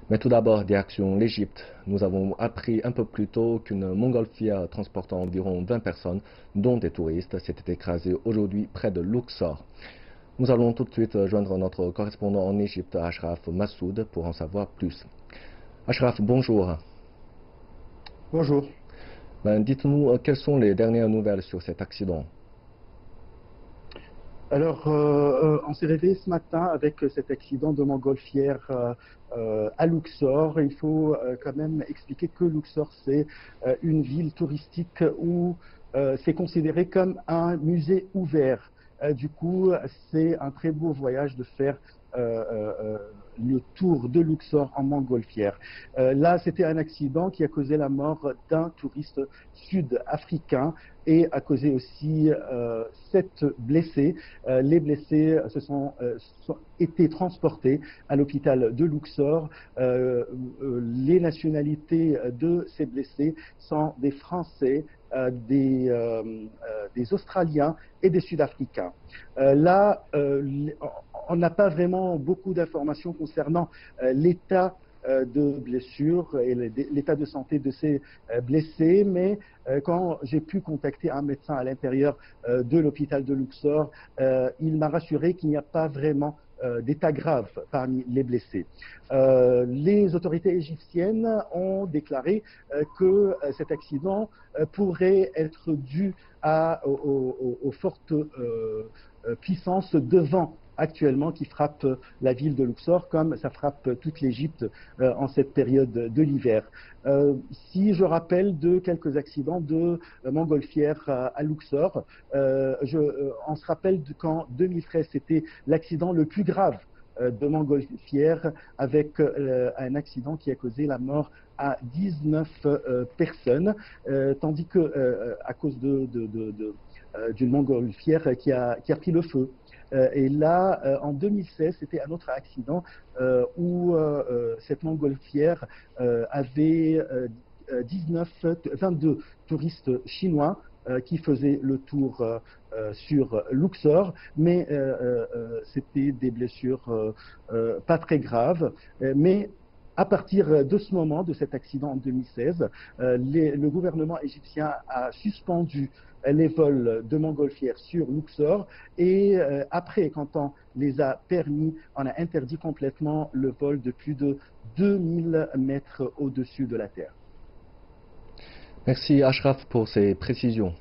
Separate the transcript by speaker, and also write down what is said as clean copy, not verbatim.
Speaker 1: Mais tout d'abord, direction l'Égypte. Nous avons appris un peu plus tôt qu'une montgolfière transportant environ 20 personnes, dont des touristes, s'était écrasée aujourd'hui près de Luxor. Nous allons tout de suite joindre notre correspondant en Égypte, Ashraf Massoud, pour en savoir plus. Ashraf, bonjour.
Speaker 2: Bonjour.
Speaker 1: Dites-nous quelles sont les dernières nouvelles sur cet accident.
Speaker 2: Alors, on s'est réveillé ce matin avec cet accident de montgolfière à Luxor. Il faut quand même expliquer que Luxor, c'est une ville touristique où c'est considéré comme un musée ouvert. Du coup, c'est un très beau voyage de faire euh, euh, euh, le tour de Luxor en montgolfière. Là, c'était un accident qui a causé la mort d'un touriste sud-africain et a causé aussi 7 blessés. Les blessés sont été transportés à l'hôpital de Luxor. Les nationalités de ces blessés sont des Français, des Australiens et des Sud-Africains. Là, on n'a pas vraiment beaucoup d'informations concernant l'état de blessures et l'état de santé de ces blessés, mais quand j'ai pu contacter un médecin à l'intérieur de l'hôpital de Luxor, il m'a rassuré qu'il n'y a pas vraiment d'état grave parmi les blessés. Les autorités égyptiennes ont déclaré que cet accident pourrait être dû aux fortes puissances de vent actuellement qui frappe la ville de Luxor, comme ça frappe toute l'Égypte en cette période de l'hiver. Si je rappelle de quelques accidents de montgolfière à Luxor, on se rappelle qu'en 2013, c'était l'accident le plus grave de montgolfière avec un accident qui a causé la mort à 19 personnes, tandis que à cause d'une montgolfière qui a pris le feu. Et là, en 2016, c'était un autre accident où cette montgolfière avait 22 touristes chinois qui faisaient le tour sur Luxor, mais c'était des blessures pas très graves. Mais à partir de ce moment, de cet accident en 2016, le gouvernement égyptien a suspendu les vols de montgolfières sur Luxor et après, quand on les a permis, on a interdit complètement le vol de plus de 2000 mètres au-dessus de la terre.
Speaker 1: Merci Ashraf pour ces précisions.